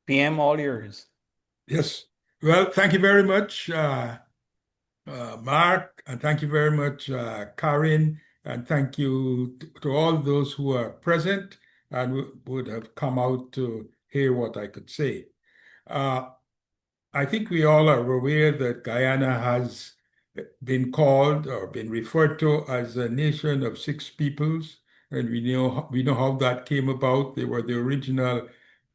PM, all yours. Yes. Well, thank you very much, Mark, and thank you very much, Karin, and thank you to all those who are present and would have come out to hear what I could say. Uh, I think we all are aware that Guyana has been called or been referred to as a nation of six peoples, and we know how that came about. They were the original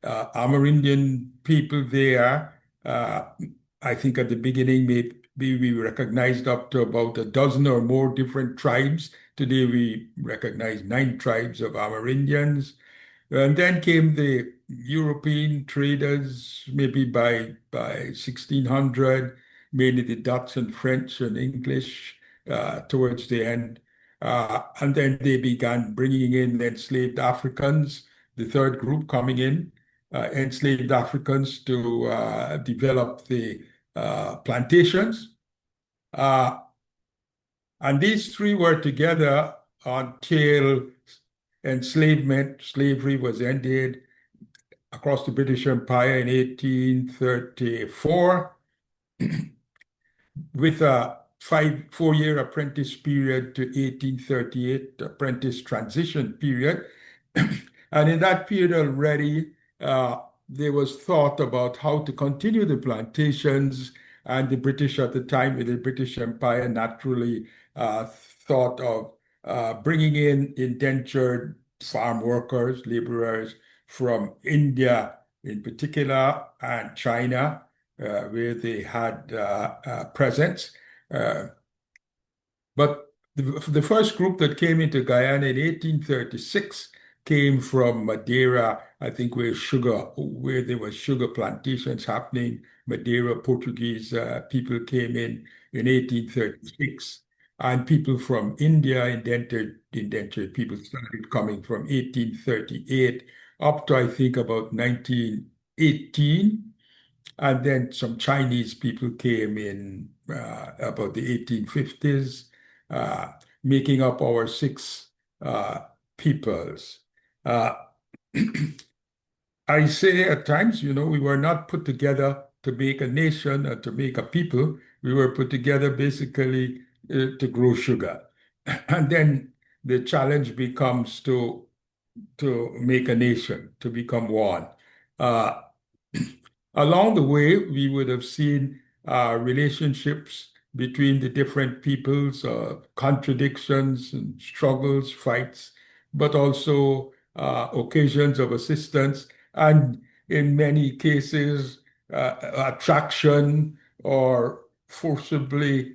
Amerindian people there. I think at the beginning, maybe we recognized up to about a dozen or more different tribes. Today, we recognize 9 tribes of Amerindians. And then came the European traders, maybe by 1600, mainly the Dutch and French and English towards the end. And then they began bringing in enslaved Africans, the third group coming in, enslaved Africans to develop the plantations. Uh, and these three were together until enslavement, slavery was ended across the British Empire in 1834 with a 4-year apprentice period to 1838 apprentice transition period. And in that period already, there was thought about how to continue the plantations, and the British at the time, with the British Empire, naturally thought of bringing in indentured farm workers, laborers from India in particular, and China, where they had presence. Uh, but the first group that came into Guyana in 1836 came from Madeira, I think where there were sugar plantations happening. Madeira Portuguese people came in 1836. And people from India, indentured people started coming from 1838 up to, I think, about 1918. And then some Chinese people came in about the 1850s, uh, making up our six peoples. Uh, I say at times, we were not put together to make a nation or to make a people. We were put together basically to grow sugar. And then the challenge becomes to make a nation, to become one. Uh, Along the way, we would have seen relationships between the different peoples, contradictions and struggles, fights, but also occasions of assistance, and in many cases, attraction or forcibly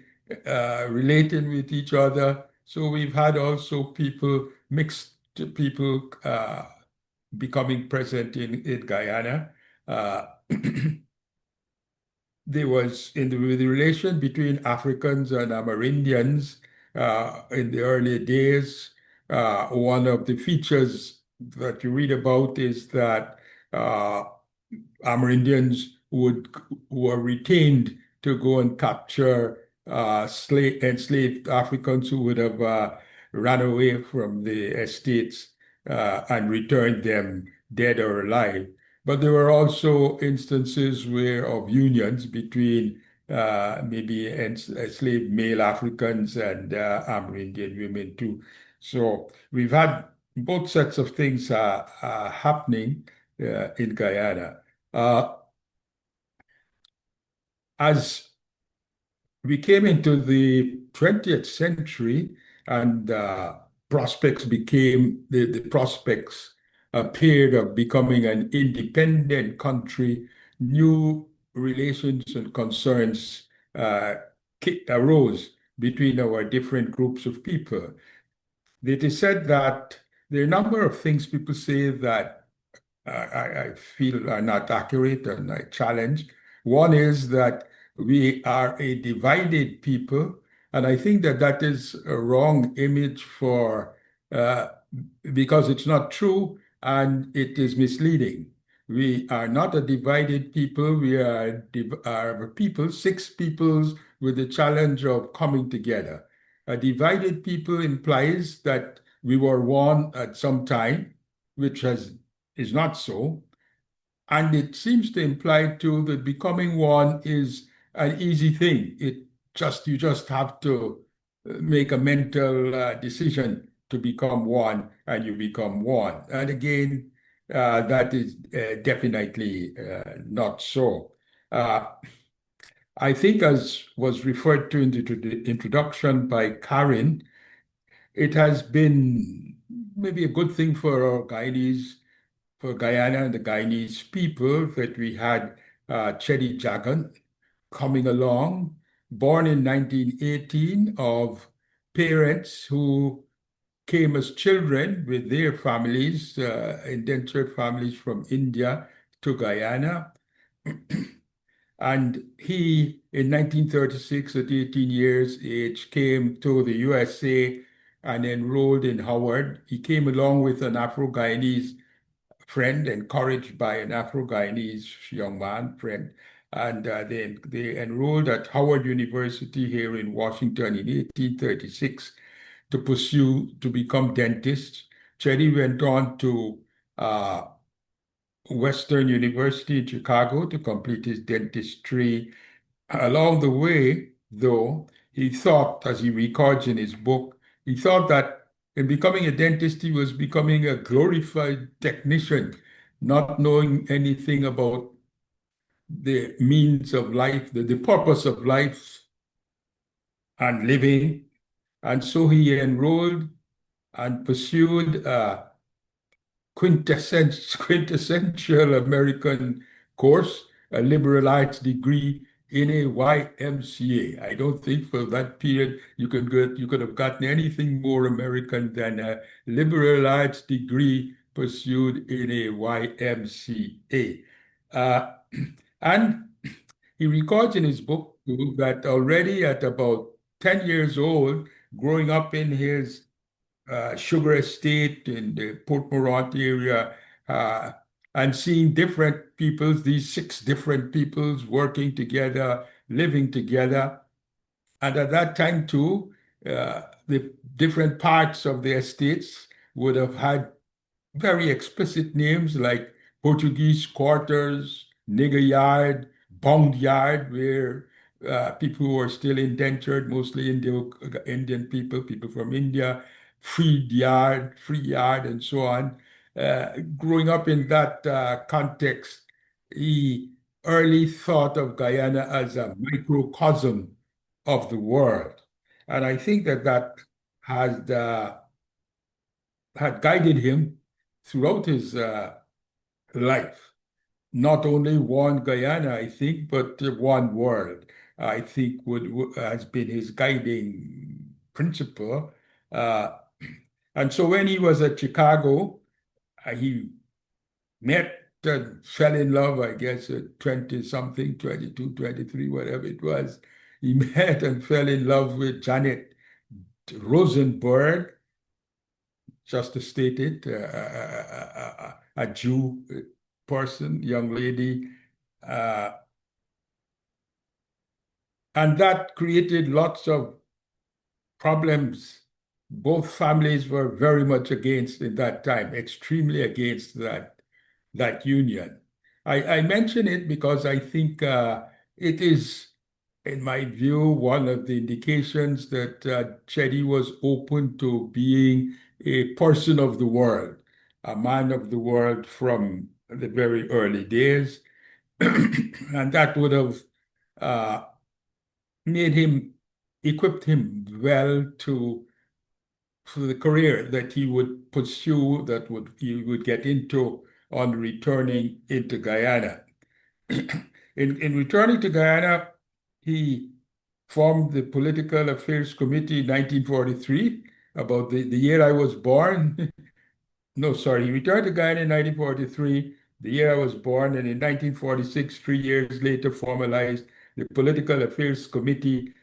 relating with each other. So we've had also mixed people becoming present in Guyana. Uh, there was in the relation between Africans and Amerindians in the early days. One of the features that you read about is that Amerindians were retained to go and capture enslaved Africans who would have ran away from the estates and returned them dead or alive. But there were also instances of unions between maybe enslaved male Africans and Amerindian women too. So we've had both sets of things happening in Guyana. Uh, as we came into the 20th century and the prospects appeared of becoming an independent country, new relations and concerns uh, arose between our different groups of people. It is said that there are a number of things people say that I feel are not accurate and I challenge. One is that we are a divided people, and I think that that is a wrong image uh, because it's not true and it is misleading. We are not a divided people. We are a people, six peoples with the challenge of coming together. A divided people implies that we were one at some time, which is not so. And it seems to imply too that becoming one is an easy thing. You just have to make a mental decision to become one, and you become one. And again, that is definitely not so. Uh, I think, as was referred to in the introduction by Karen, it has been maybe a good thing for our Guyanese, for Guyana and the Guyanese people, that we had Cheddi Jagan coming along, born in 1918 of parents who came as children with their families, indentured families from India to Guyana. And he, in 1936, at 18 years age, came to the USA and enrolled in Howard. He came along with an Afro-Guyanese friend, encouraged by an Afro-Guyanese young man friend. And they enrolled at Howard University here in Washington in 1836 to become dentists. Cheddi went on to uh, Western University in Chicago to complete his dentistry. Along the way, though, he thought, as he records in his book, he thought that in becoming a dentist, he was becoming a glorified technician, not knowing anything about the means of life, the purpose of life and living. And so he enrolled and pursued quintessential American course, a liberal arts degree in a YMCA. I don't think for that period you could have gotten anything more American than a liberal arts degree pursued in a YMCA. Uh, and he records in his book too, that already at about 10 years old, growing up in his sugar estate in the Port Morant area, uh, and seeing different peoples, these six different peoples working together, living together. And at that time, too, the different parts of the estates would have had very explicit names like Portuguese quarters, nigger yard, bond yard, where people who are still indentured, mostly Indian people, people from India, free yard, and so on. Growing up in that context, he early thought of Guyana as a microcosm of the world. And I think that has had guided him throughout his life. Not only one Guyana, I think, but one world, I think, has been his guiding principle. Uh, and so when he was at Chicago, he met and fell in love, I guess, at 20 something, 22, 23, whatever it was. He met and fell in love with Janet Rosenberg, just to state it, a Jew person, young lady. Uh, and that created lots of problems. Both families were very much against in that time, extremely against that union. I mention it because I think it is, in my view, one of the indications that Cheddi was open to being a person of the world, a man of the world from the very early days. And that would have uh, made him, equipped him well for the career that he would pursue, he would get into on returning into Guyana. In returning to Guyana, he formed the Political Affairs Committee in 1943, about the year I was born. No, sorry, he returned to Guyana in 1943, the year I was born, and in 1946, 3 years later, formalized the Political Affairs Committee,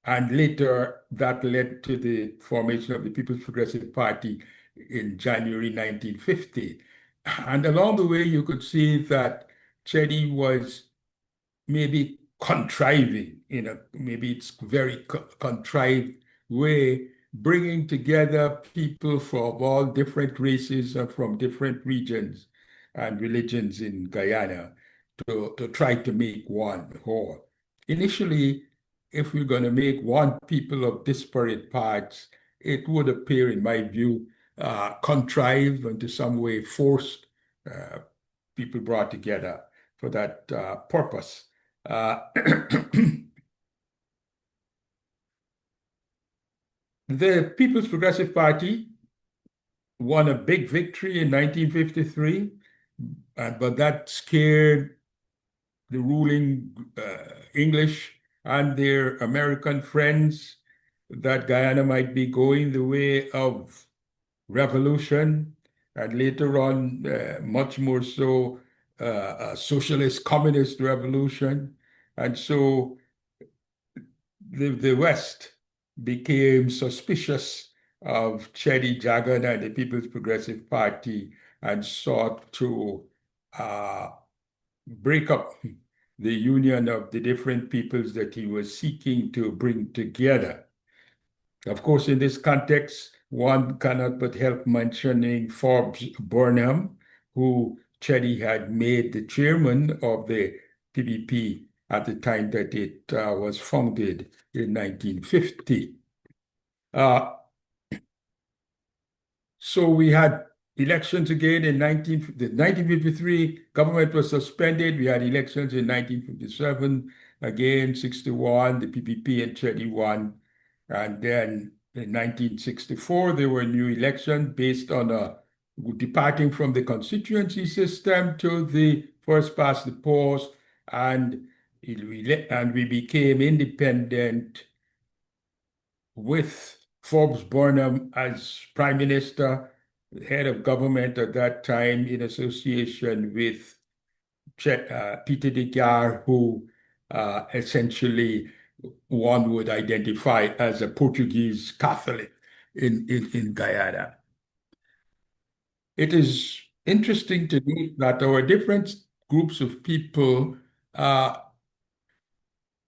and later that led to the formation of the People's Progressive Party in January 1950. And along the way, you could see that Cheddi was maybe contriving, maybe it's very contrived way, bringing together people from all different races and from different regions. and religions in Guyana to try to make one whole. Initially, if we're going to make one people of disparate parts, it would appear, in my view, contrived and to some way forced, uh, people brought together for that purpose. The People's Progressive Party won a big victory in 1953, but that scared the ruling English and their American friends that Guyana might be going the way of revolution, and later on, much more so, a socialist communist revolution. And so the West became suspicious of Cheddi Jagan and the People's Progressive Party and sought to uh, break up the union of the different peoples that he was seeking to bring together. Of course, in this context, one cannot but help mentioning Forbes Burnham, who Cheddi had made the chairman of the PPP at the time that it was founded in 1950. Uh, so we had elections again in 1953. Government was suspended. We had elections in 1957, again 61, the PPP and Cheddi won. And then in 1964, there were new elections based on departing from the constituency system to the first past the post, and we became independent with Forbes Burnham as Prime Minister, head of government at that time, in association with Peter de Geer, who essentially one would identify as a Portuguese Catholic in Guyana. It is interesting to note that our different groups of people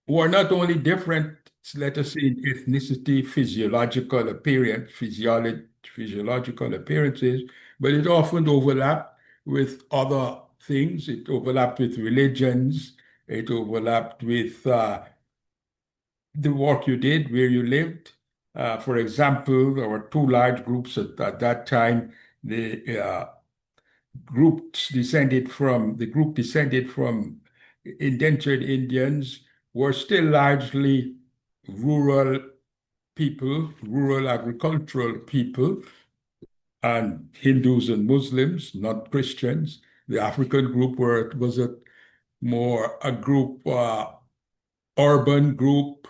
were not only different, let us say, in ethnicity, physiological appearance, physiological appearances, but it often overlapped with other things. It overlapped with religions. It overlapped with the work you did, where you lived. For example, there were two large groups at that time. The the group descended from indentured Indians were still largely rural people, rural agricultural people, and Hindus and Muslims, not Christians. The African group was a group, urban group,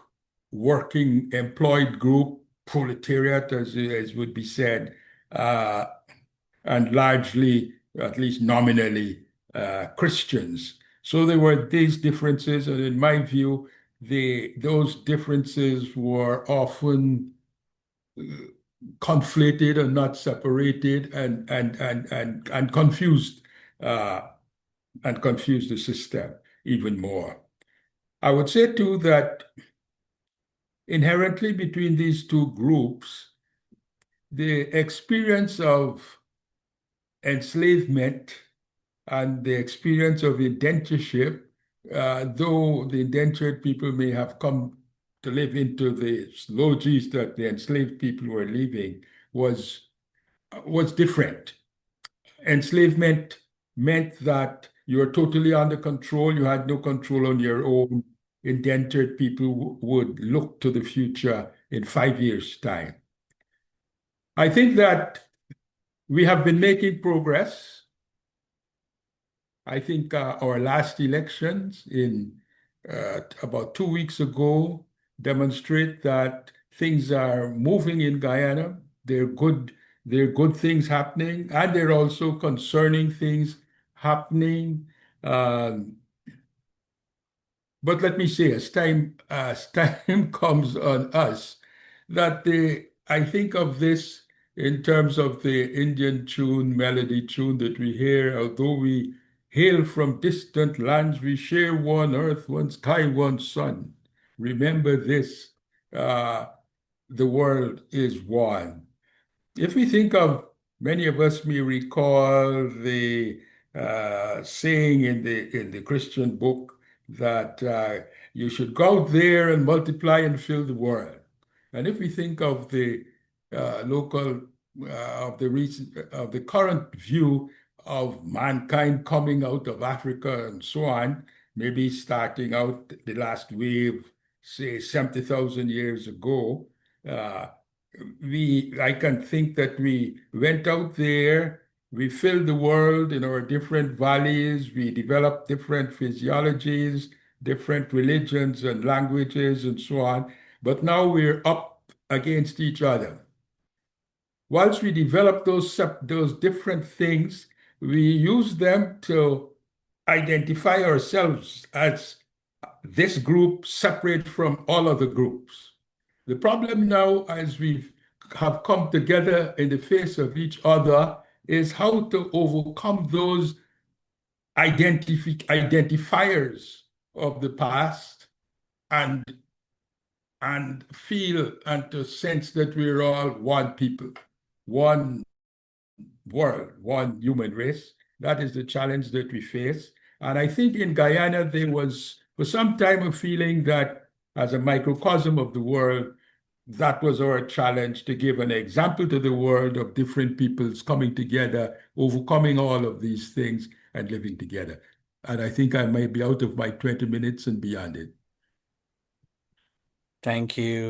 working employed group, proletariat, as would be said, uh, and largely, at least nominally, Christians. So there were these differences, and in my view, those differences were often conflated and not separated, and uh, confused the system even more. I would say too that inherently between these two groups, the experience of enslavement and the experience of indentureship, though the indentured people may have come to live into the lodges that the enslaved people were living, was different. Enslavement meant that you were totally under control, you had no control on your own. Indentured people would look to the future in 5 years' time. I think that we have been making progress. I think our last elections in about 2 weeks ago demonstrate that things are moving in Guyana. There are good things happening, and there are also concerning things happening. Um, but let me say, as time comes on us, that I think of this in terms of the Indian tune, melody tune that we hear. Although we hail from distant lands, we share one earth, one sky, one sun. Remember this, uh, the world is one. If we think of, many of us may recall the saying in the Christian book that you should go out there and multiply and fill the world. And if we think of the local of the recent of the current view of mankind coming out of Africa and so on, maybe starting out the last wave, say 70,000 years ago, uh, I can think that we went out there, we filled the world in our different valleys, we developed different physiologies, different religions and languages and so on, but now we're up against each other. Once we develop those different things, we use them to identify ourselves as this group separate from all other groups. The problem now, as we have come together in the face of each other, is how to overcome those identifiers of the past and feel and to sense that we're all one people, one world, one human race. That is the challenge that we face. And I think in Guyana, there was for some time a feeling that as a microcosm of the world, that was our challenge to give an example to the world of different peoples coming together, overcoming all of these things and living together. And I think I might be out of my 20 minutes and beyond it. Thank you.